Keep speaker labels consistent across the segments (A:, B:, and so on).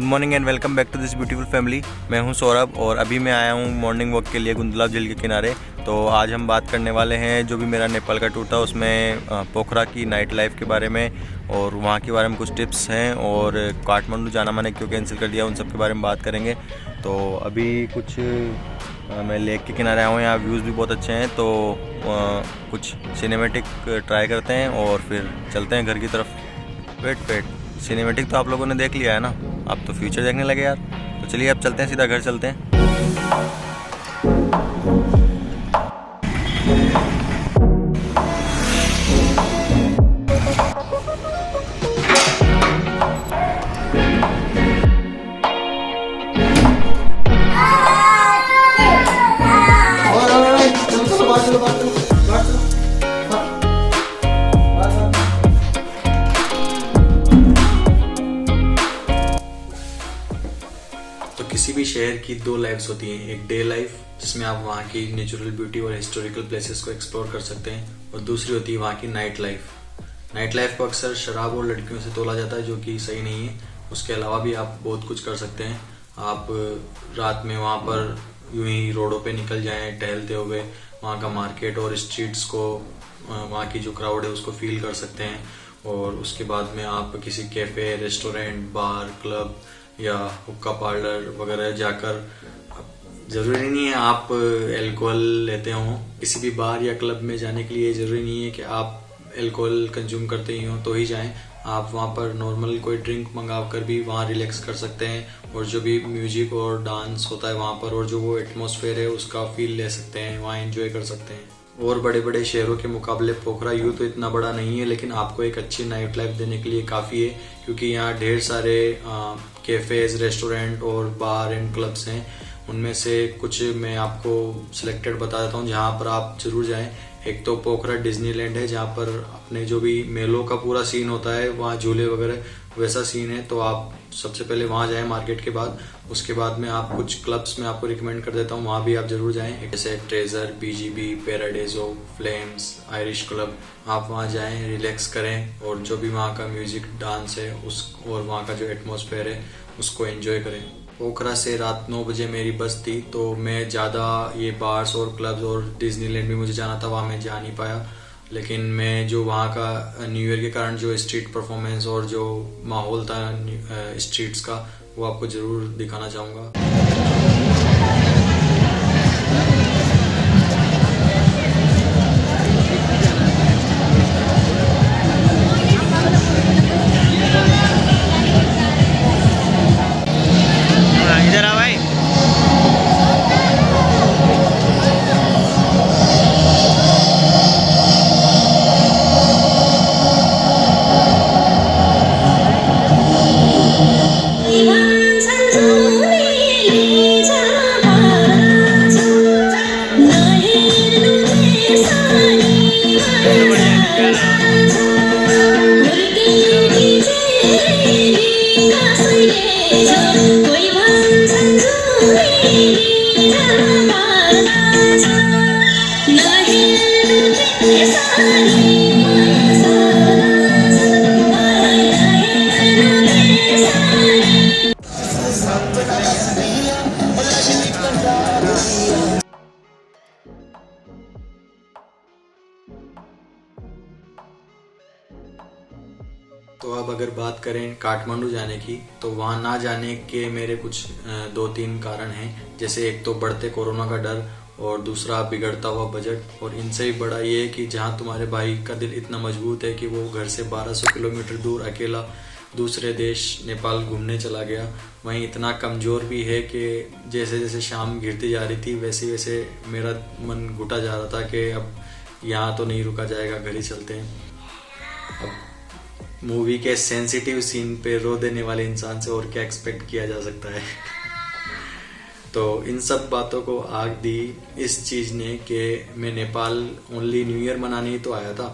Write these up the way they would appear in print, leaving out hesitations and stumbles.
A: Morning and welcome back to this beautiful family. मैं हूं सौरभ और अभी मैं आया हूं मॉर्निंग वॉक के लिए गुंदलाव झील के किनारे। तो आज हम बात करने वाले हैं जो भी मेरा नेपाल का टूर था उसमें पोखरा की नाइट लाइफ के बारे में और वहां के बारे में कुछ टिप्स हैं, और काठमांडू जाना मैंने क्यों कैंसिल कर दिया उन सब के बारे में बात करेंगे। तो अभी कुछ मैं लेक के किनारे आया हूँ, यहाँ व्यूज़ भी बहुत अच्छे हैं, तो कुछ सिनेमेटिक ट्राई करते हैं और फिर चलते हैं घर की तरफ। वेट सिनेमेटिक तो आप लोगों ने देख लिया है ना, आप तो फ्यूचर देखने लगे यार। तो चलिए अब चलते हैं, सीधा घर चलते हैं। तो किसी भी शहर की दो लाइफ्स होती हैं, एक डे लाइफ जिसमें आप वहाँ की नेचुरल ब्यूटी और हिस्टोरिकल प्लेसेस को एक्सप्लोर कर सकते हैं, और दूसरी होती है वहाँ की नाइट लाइफ। नाइट लाइफ को अक्सर शराब और लड़कियों से तोला जाता है, जो कि सही नहीं है। उसके अलावा भी आप बहुत कुछ कर सकते हैं। आप रात में वहाँ पर यूं ही रोडों पे निकल जाएं टहलते हुए, वहाँ का मार्केट और स्ट्रीट्स को, वहाँ की जो क्राउड है उसको फील कर सकते हैं। और उसके बाद में आप किसी कैफे, रेस्टोरेंट, बार, क्लब या हुक्का पार्लर वगैरह जाकर, ज़रूरी नहीं है आप अल्कोहल लेते हों, किसी भी बार या क्लब में जाने के लिए ज़रूरी नहीं है कि आप अल्कोहल कंज्यूम करते ही हों तो ही जाएं। आप वहाँ पर नॉर्मल कोई ड्रिंक मंगा कर भी वहाँ रिलैक्स कर सकते हैं, और जो भी म्यूजिक और डांस होता है वहाँ पर और जो वो एटमॉस्फेयर है उसका फील ले सकते हैं, वहाँ एंजॉय कर सकते हैं। और बड़े बड़े शहरों के मुकाबले पोखरा यूँ तो इतना बड़ा नहीं है, लेकिन आपको एक अच्छी नाइट लाइफ देने के लिए काफ़ी है, क्योंकि यहाँ ढेर सारे कैफ़ेज़, रेस्टोरेंट और बार एंड क्लब्स हैं। उनमें से कुछ मैं आपको सिलेक्टेड बता देता हूँ जहाँ पर आप जरूर जाएं। एक तो पोखरा डिज्नीलैंड है, जहाँ पर अपने जो भी मेलों का पूरा सीन होता है, वहाँ झूले वगैरह वैसा सीन है। तो आप सबसे पहले वहाँ जाएं मार्केट के बाद। उसके बाद में आप कुछ क्लब्स में आपको रिकमेंड कर देता हूँ, वहाँ भी आप जरूर जाएं, जैसे Treasure, BGB, Paradiso, Flames, Irish Club. आप वहाँ जाएं, रिलैक्स करें, और जो भी वहाँ का म्यूजिक, डांस है उस और वहाँ का जो एटमॉस्फेयर है उसको एंजॉय करें। पोखरा से रात 9 बजे मेरी बस थी, तो मैं ज़्यादा ये बार्स और क्लब्स और डिज्नीलैंड भी मुझे जाना था, वहाँ मैं जा नहीं पाया। लेकिन मैं जो वहाँ का न्यू ईयर के कारण जो स्ट्रीट परफॉर्मेंस और जो माहौल था स्ट्रीट्स का, वो आपको ज़रूर दिखाना चाहूँगा। तो अब अगर बात करें काठमांडू जाने की, तो वहाँ ना जाने के मेरे कुछ 2-3 कारण हैं। जैसे एक तो बढ़ते कोरोना का डर, और दूसरा बिगड़ता हुआ बजट, और इनसे भी बड़ा ये है कि जहाँ तुम्हारे भाई का दिल इतना मजबूत है कि वो घर से 1200 किलोमीटर दूर अकेला दूसरे देश नेपाल घूमने चला गया, वहीं इतना कमज़ोर भी है कि जैसे जैसे शाम घिरती जा रही थी वैसे वैसे मेरा मन घुटा जा रहा था कि अब यहाँ तो नहीं रुका जाएगा, घर ही चलते हैं। अब मूवी के सेंसिटिव सीन पे रो देने वाले इंसान से और क्या एक्सपेक्ट किया जा सकता है। तो इन सब बातों को आग दी इस चीज़ ने कि मैं नेपाल ओनली न्यू ईयर मनाने ही तो आया था,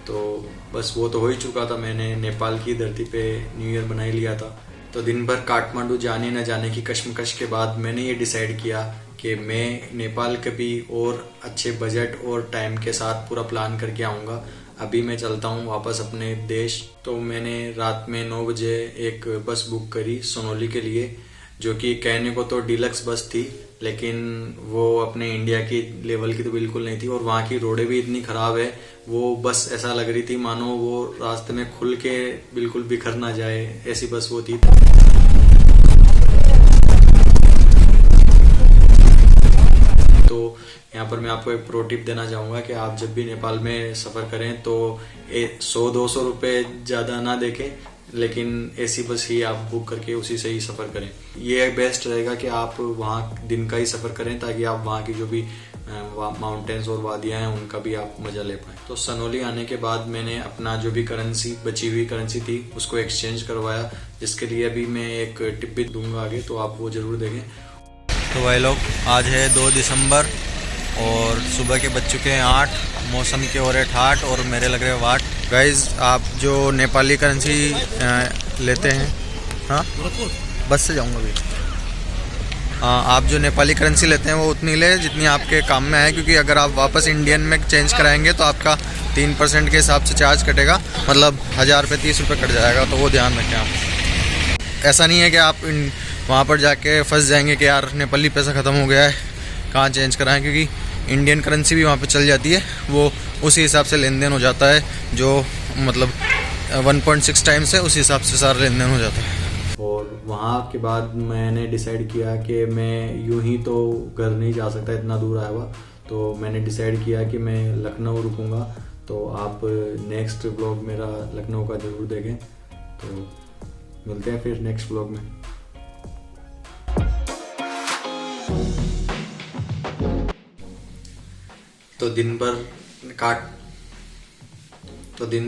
A: तो बस वो तो हो ही चुका था, मैंने नेपाल की धरती पे न्यू ईयर मना ही लिया था। तो दिन भर काठमांडू जाने न जाने की कश्मकश के बाद मैंने ये डिसाइड किया कि मैं नेपाल कभी और अच्छे बजट और टाइम के साथ पूरा प्लान करके आऊँगा। अभी मैं चलता हूँ वापस अपने देश। तो मैंने रात में 9 बजे एक बस बुक करी सोनोली के लिए, जो कि कहने को तो डीलक्स बस थी, लेकिन वो अपने इंडिया की लेवल की तो बिल्कुल नहीं थी। और वहाँ की रोडें भी इतनी खराब है, वो बस ऐसा लग रही थी मानो वो रास्ते में खुल के बिल्कुल बिखर ना जाए, ऐसी बस वो थी। तो यहाँ पर मैं आपको एक प्रो टिप देना चाहूँगा कि आप जब भी नेपाल में सफ़र करें तो 100-200 रुपये ज़्यादा ना देखें, लेकिन ऐसी बस ही आप बुक करके उसी से ही सफ़र करें। ये बेस्ट रहेगा कि आप वहाँ दिन का ही सफ़र करें, ताकि आप वहाँ की जो भी माउंटेन्स और वादियाँ हैं उनका भी आप मज़ा ले पाएँ। तो सनोली आने के बाद मैंने अपना जो भी करेंसी, बची हुई करेंसी थी, उसको एक्सचेंज करवाया, जिसके लिए अभी मैं एक टिप भी दूंगा आगे, तो आप वो ज़रूर देखें।
B: तो भाई लोग, आज है 2 दिसंबर और सुबह के बज चुके हैं 8, मौसम के हो रहे 8 और मेरे लग रहे 8। गाइज, आप जो नेपाली करेंसी लेते हैं, हाँ बस से जाऊँगा अभी, आप जो नेपाली करेंसी लेते हैं वो उतनी ले जितनी आपके काम में है, क्योंकि अगर आप वापस इंडियन में चेंज कराएंगे तो आपका 3% के हिसाब से चार्ज कटेगा, मतलब 1000 पे 30 रुपये कट जाएगा। तो वो ध्यान रखें आप। ऐसा नहीं है कि आप वहाँ पर जाके फंस जाएंगे कि यार नेपाली पैसा ख़त्म हो गया है, कहाँ चेंज कराएं, क्योंकि इंडियन करेंसी भी वहाँ पे चल जाती है, वो उसी हिसाब से लेन देन हो जाता है, जो मतलब 1.6 टाइम्स है, उसी हिसाब से सारा लेन देन हो जाता है।
A: और वहाँ के बाद मैंने डिसाइड किया कि मैं यूं ही तो घर नहीं जा सकता, इतना दूर आया हुआ, तो मैंने डिसाइड किया कि मैं लखनऊ रुकूँगा। तो आप नेक्स्ट व्लॉग मेरा लखनऊ का ज़रूर देखें। तो मिलते हैं फिर नेक्स्ट व्लॉग में। तो दिन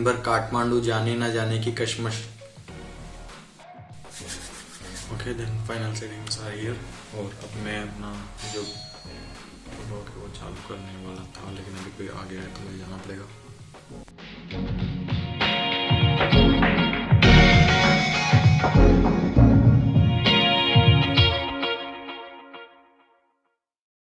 A: भर काठमांडू जाने ना जाने की कश्मश। Okay then, final settings are here. और अब मैं अपना जो व्लॉग है वो चालू करने वाला था, लेकिन अभी कोई आ गया है तो मुझे जाना पड़ेगा।